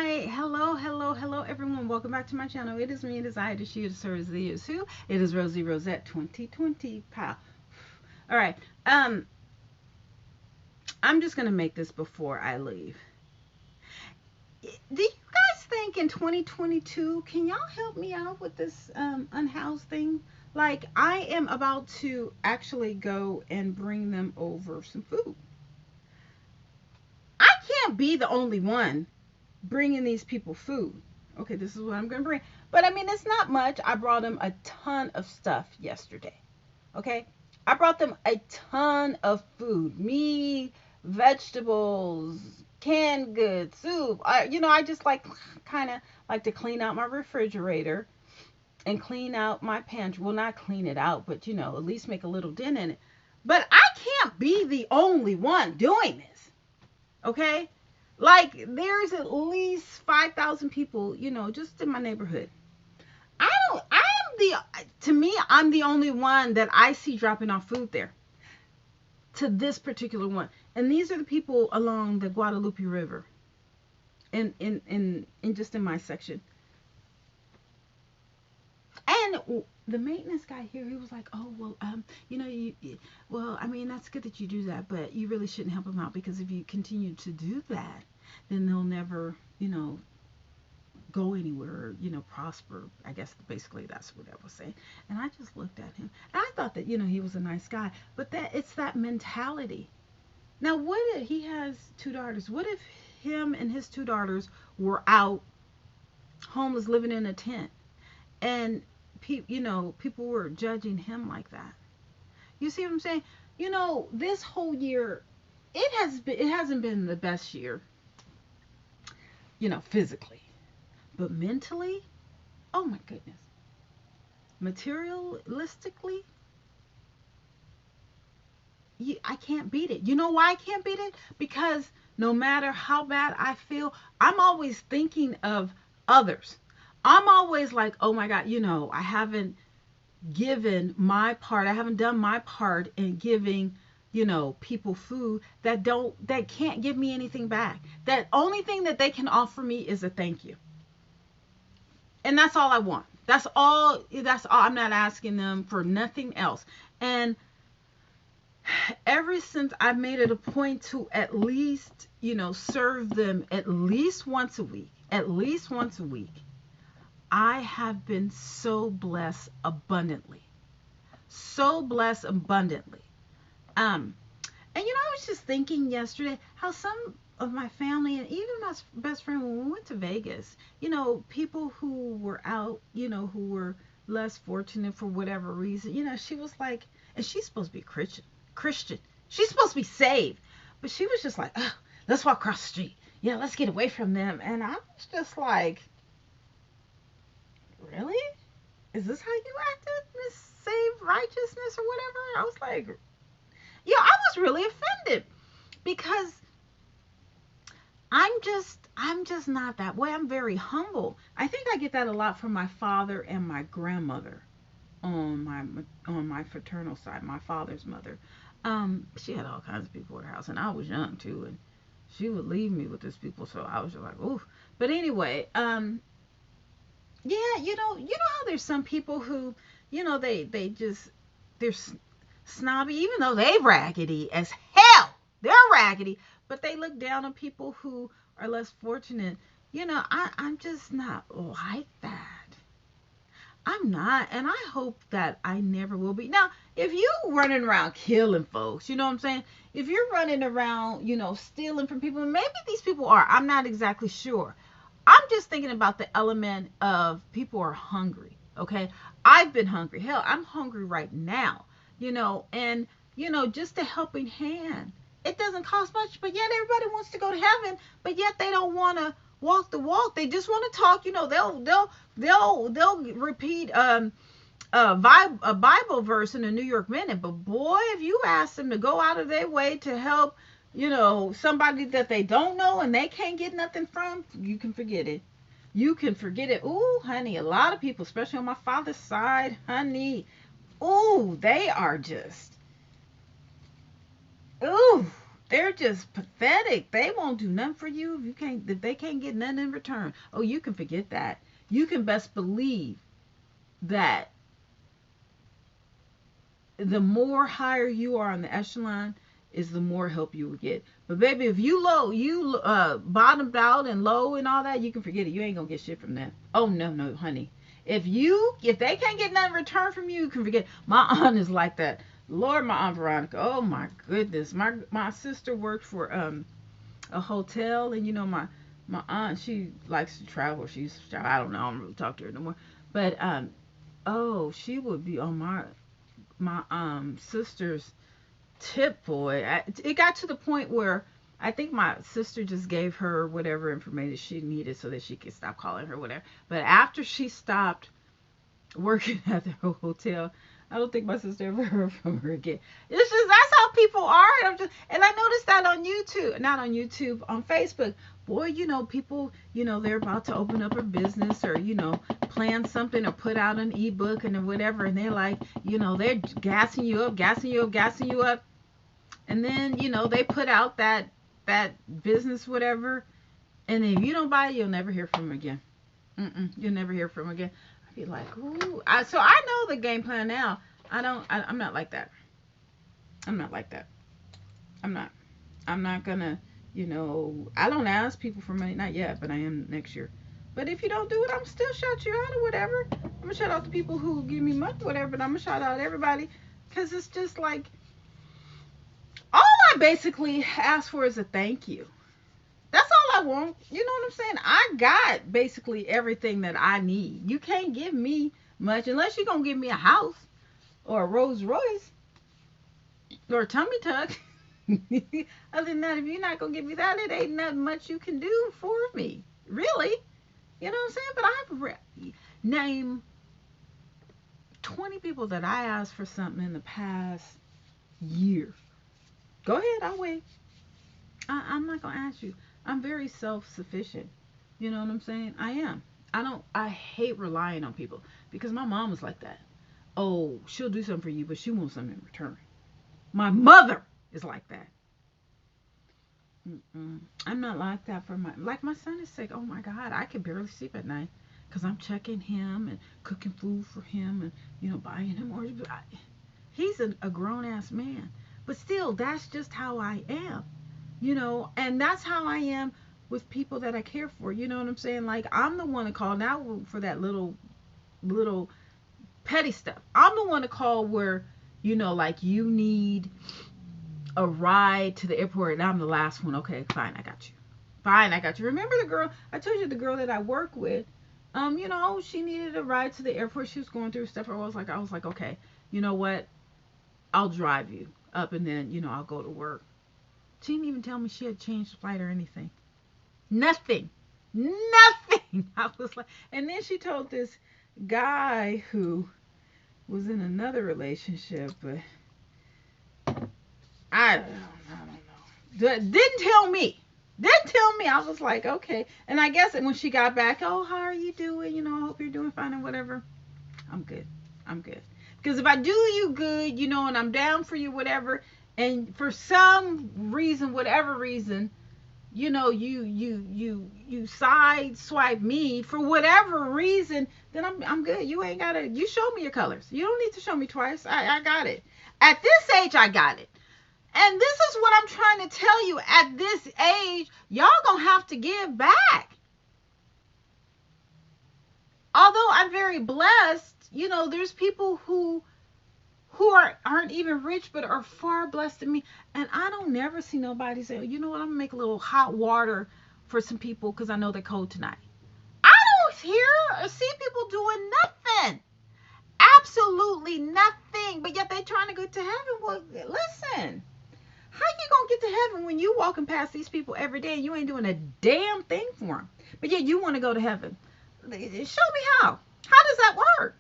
Hi, hello everyone. Welcome back to my channel. It is me, it is I, it is she, it is her, it is who. It is Rosie Rosette 2020, pal. All right. Um, I'm just gonna make this before I leave. Do you guys think in 2022, can y'all help me out with this unhoused thing? Like, I am about to actually go and bring them over some food. I can't be the only one bringing these people food. Okay, this is what I'm going to bring. But I mean, it's not much. I brought them a ton of stuff yesterday. Okay? I brought them a ton of food, meat, vegetables, canned goods, soup. I just like kind of like to clean out my refrigerator and clean out my pantry. Well, not clean it out, but at least make a little dent in it. But I can't be the only one doing this. Okay? Like, there's at least 5,000 people, just in my neighborhood. To me, I'm the only one that I see dropping off food there to this particular one. And these are the people along the Guadalupe River in just in my section. And the maintenance guy here, he was like, "Oh, well, well, I mean, that's good that you do that, but you really shouldn't help them out because if you continue to do that, then they'll never, go anywhere, prosper." I guess basically that's what I was saying. And I just looked at him, and I thought that, he was a nice guy, but that it's that mentality. Now, what if he has two daughters? What if him and his two daughters were out homeless, living in a tent, and people were judging him like that? You see what I'm saying? This whole year, it hasn't been the best year, physically, but mentally, oh my goodness, materialistically, I can't beat it. You know why I can't beat it? Because no matter how bad I feel, I'm always thinking of others. I'm always like, oh my God, I haven't given my part. I haven't done my part in giving, people food that can't give me anything back. That only thing that they can offer me is a thank you. And that's all I want. That's all. I'm not asking them for nothing else. And ever since I made it a point to at least, serve them at least once a week, I have been so blessed abundantly. So blessed abundantly. Um, and I was just thinking yesterday how some of my family and even my best friend, when we went to Vegas, people who were out, who were less fortunate for whatever reason, she was like, and she's supposed to be Christian. She's supposed to be saved. But she was just like, oh, let's walk across the street. Yeah, let's get away from them. And I was just like, really? Is this how you acted, Miss Save Righteousness or whatever? I was like, yeah, I was really offended because I'm just not that way. I'm very humble. I think I get that a lot from my father and my grandmother on my fraternal side, my father's mother. She had all kinds of people at her house, and I was young too, and she would leave me with these people, so I was just like, ooh. But anyway, yeah, you know how there's some people who, they're snobby, even though they raggedy as hell. They're raggedy, but they look down on people who are less fortunate. I'm just not like that. I'm not, and I hope that I never will be. Now, if you running around killing folks, you know what I'm saying? If you're running around, stealing from people, maybe these people are. I'm not exactly sure. I'm just thinking about the element of people are hungry. Okay, I've been hungry. Hell, I'm hungry right now. And just a helping hand. It doesn't cost much, but yet everybody wants to go to heaven, but yet they don't want to walk the walk. They just want to talk. They'll repeat a Bible verse in a New York Minute, but boy, if you ask them to go out of their way to help, somebody that they don't know and they can't get nothing from, you can forget it. You can forget it. Ooh, honey, a lot of people, especially on my father's side, honey, ooh, they are just, ooh. They're just pathetic. They won't do nothing for you if they can't get nothing in return. Oh, you can forget that. You can best believe that the more higher you are on the echelon is the more help you will get. But baby, if you bottomed out and low and all that, you can forget it. You ain't gonna get shit from that. Oh no, no, honey. If they can't get nothing in return from you, you can forget. My aunt is like that. Lord, my aunt Veronica. Oh my goodness. My sister worked for a hotel, and my aunt, she likes to travel. I don't know. I don't really talk to her no more. But oh, she would be on my sister's tip, boy. It got to the point where I think my sister just gave her whatever information she needed so that she could stop calling her, whatever. But after she stopped working at the hotel, I don't think my sister ever heard from her again. It's just that's how people are. And I noticed that on YouTube, not on YouTube, on Facebook. Boy, people, they're about to open up a business or, plan something or put out an ebook and whatever, and they're like, they're gassing you up, gassing you up, gassing you up. And then, they put out that business, whatever, and then if you don't buy it, you'll never hear from them again. You'll never hear from them again. I'd be like, ooh. So I know the game plan now. I'm not like that. I'm not like that. I'm not. I'm not gonna, I don't ask people for money, not yet, but I am next year. But if you don't do it, I'm still shout you out or whatever. I'm gonna shout out the people who give me money, whatever, but I'm gonna shout out everybody because it's just like all I basically ask for is a thank you. That's all I want. You know what I'm saying? I got basically everything that I need. You can't give me much unless you're gonna give me a house or a Rolls Royce or a tummy tuck. Other than that, if you're not gonna give me that, it ain't nothing much you can do for me, really. You know what I'm saying? But I have name 20 people that I asked for something in the past year. Go ahead, I'll wait. I'm not gonna ask you. I'm very self-sufficient. You know what I'm saying? I am. I hate relying on people because my mom was like that. Oh, she'll do something for you, but she wants something in return. My mother is like that. I'm not like that for my son is sick. Oh my God, I can barely sleep at night because I'm checking him and cooking food for him and buying him orange. He's a grown ass man, but still, that's just how I am. And that's how I am with people that I care for. You know what I'm saying? Like I'm the one to call now for that little petty stuff. I'm the one to call where like you need a ride to the airport and I'm the last one. Okay, fine, I got you. Fine, I got you. Remember the girl I told you, the girl that I work with? She needed a ride to the airport. She was going through stuff. I was like, okay, you know what? I'll drive you up and then I'll go to work. She didn't even tell me she had changed the flight or anything. Nothing. Nothing. I was like, and then she told this guy who was in another relationship, but I don't know. Didn't tell me. Didn't tell me. I was like, okay. And I guess when she got back, oh, how are you doing? I hope you're doing fine and whatever. I'm good. I'm good. Because if I do you good, and I'm down for you, whatever, and for some reason, whatever reason, you side swipe me for whatever reason, then I'm good. You ain't gotta. You show me your colors. You don't need to show me twice. I got it. At this age, I got it. And this is what I'm trying to tell you. At this age, y'all gonna have to give back. Although I'm very blessed, there's people who aren't even rich but are far blessed than me, and I don't never see nobody say, you know what, I'm gonna make a little hot water for some people because I know they're cold tonight. I don't hear or see people doing nothing, absolutely nothing, but yet they trying to go to heaven. Well, listen, how you gonna get to heaven when you walking past these people every day and you ain't doing a damn thing for them, but yet you want to go to heaven? Show me how does that work?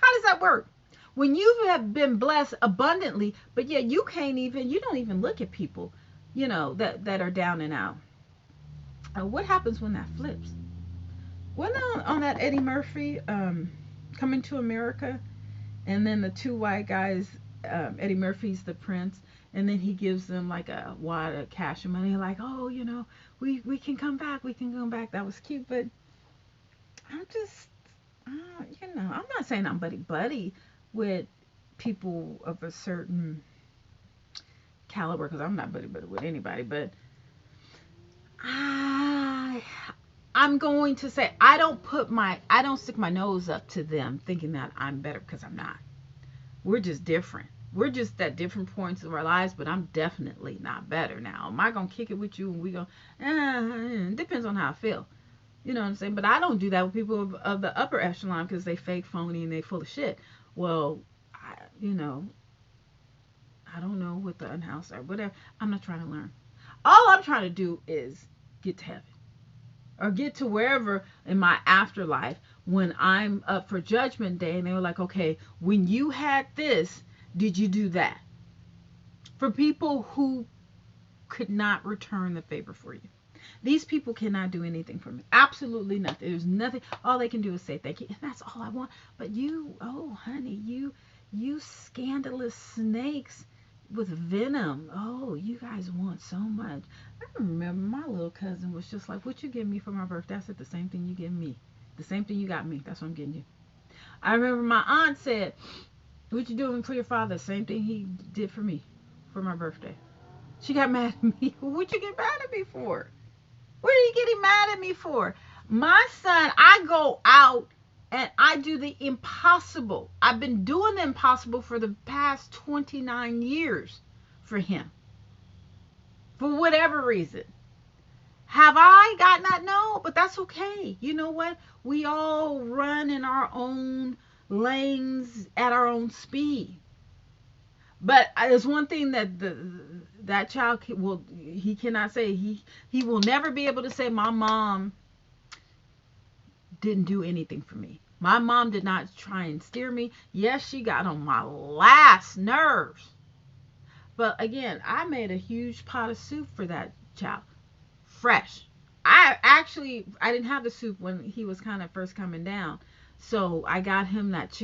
How does that work? When you have been blessed abundantly, but yet you don't even look at people, that are down and out. What happens when that flips? When on that Eddie Murphy, Coming to America, and then the two white guys, Eddie Murphy's the prince, And then he gives them like a wad of cash and money, like, oh, we can come back, we can come back. That was cute, but I'm just, I'm not saying I'm buddy buddy with people of a certain caliber, because I'm not buddy buddy with anybody, but I I'm going to say I don't stick my nose up to them thinking that I'm better, because I'm not. We're just different. We're just at different points of our lives, but I'm definitely not better. Now, am I gonna kick it with you and we go? Depends on how I feel. You know what I'm saying? But I don't do that with people of the upper echelon, because they fake, phony, and they full of shit. Well, you know, I don't know what the unhoused are, whatever. I'm not trying to learn. All I'm trying to do is get to heaven, or get to wherever in my afterlife when I'm up for judgment day, and they were like, okay, when you had this, did you do that? For people who could not return the favor for you. These people cannot do anything for me. Absolutely nothing. There's nothing. All they can do is say thank you. And that's all I want. But you, oh honey, you scandalous snakes with venom. Oh, you guys want so much. I remember my little cousin was just like, what you give me for my birthday? I said, the same thing you give me. The same thing you got me. That's what I'm getting you. I remember my aunt said, what you doing for your father? Same thing he did for me for my birthday. She got mad at me. What you get mad at me for? What are you getting mad at me for? My son, I go out and I do the impossible. I've been doing the impossible for the past 29 years for him. For whatever reason. Have I gotten that? No, but that's okay. You know what? We all run in our own lanes at our own speed. But there's one thing that that child he cannot say. He will never be able to say my mom didn't do anything for me. My mom did not try and steer me. Yes, she got on my last nerves. But again, I made a huge pot of soup for that child. Fresh. I didn't have the soup when he was kind of first coming down. So I got him that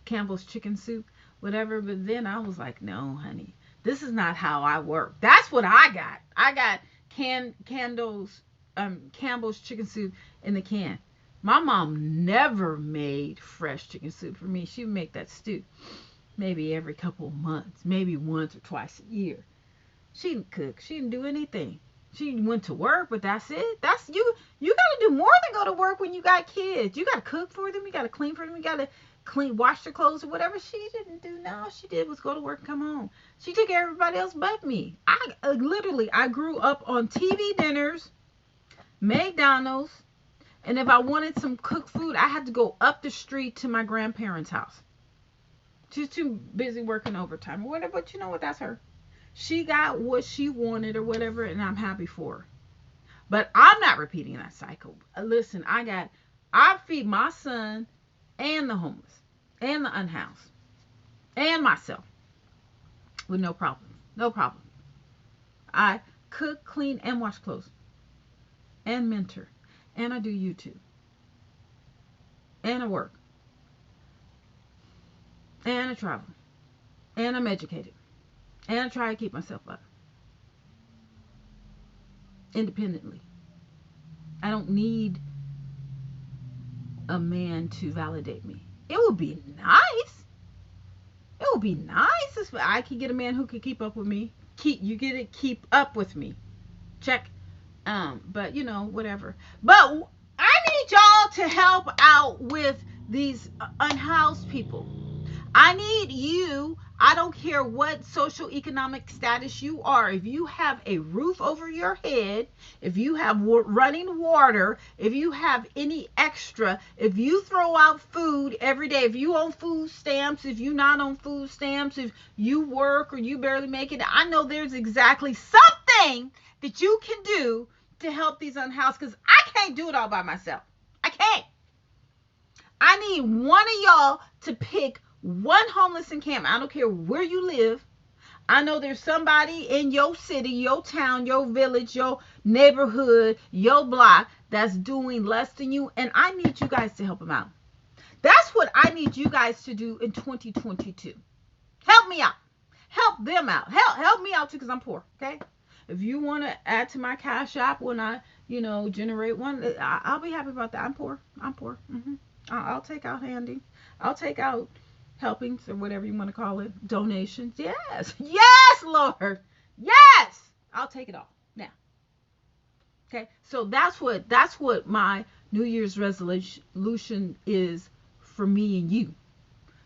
Campbell's chicken soup, whatever. But then I was like, no, honey, this is not how I work. That's what I got. I got Campbell's chicken soup in the can. My mom never made fresh chicken soup for me. She would make that stew maybe every couple of months, maybe once or twice a year. She didn't cook. She didn't do anything. She went to work, but that's it. That's you. You got to do more than go to work when you got kids. You got to cook for them. You got to clean for them. You got to wash their clothes or whatever. She didn't do. No, all she did was go to work and come home. She took care of everybody else but me. I grew up on TV dinners, McDonald's, and if I wanted some cooked food, I had to go up the street to my grandparents' house. She's too busy working overtime or whatever, but you know what? That's her. She got what she wanted or whatever, and I'm happy for her. But I'm not repeating that cycle. Listen, I feed my son and the homeless and the unhoused and myself with no problem. No problem. I cook, clean, and wash clothes and mentor. And I do YouTube. And I work. And I travel. And I'm educated. And I try to keep myself up. Independently. I don't need a man to validate me. It would be nice. It would be nice if I could get a man who could keep up with me. Keep up with me. Check. But whatever. But I need y'all to help out with these unhoused people. I need you. I don't care what social economic status you are. If you have a roof over your head, if you have running water, if you have any extra, if you throw out food every day, if you on food stamps, if you not on food stamps, if you work or you barely make it, I know there's exactly something that you can do to help these unhoused, because I can't do it all by myself. I can't. I need one of y'all to pick one homeless encampment. I don't care where you live. I know there's somebody in your city, your town, your village, your neighborhood, your block that's doing less than you, and I need you guys to help them out. That's what I need you guys to do in 2022. Help me out. help them out. Help me out too, because I'm poor. Okay. If you want to add to my cash app when I, generate one, I'll be happy about that. I'm poor. I'm poor. I'll take out handy. I'll take out helpings or whatever you want to call it. Donations. Yes. Yes, Lord. Yes. I'll take it all. Now. Okay. So that's what my New Year's resolution is for me and you.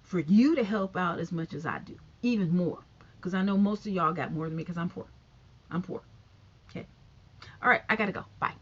For you to help out as much as I do. Even more. Because I know most of y'all got more than me because I'm poor. I'm poor. Okay. All right. I got to go. Bye.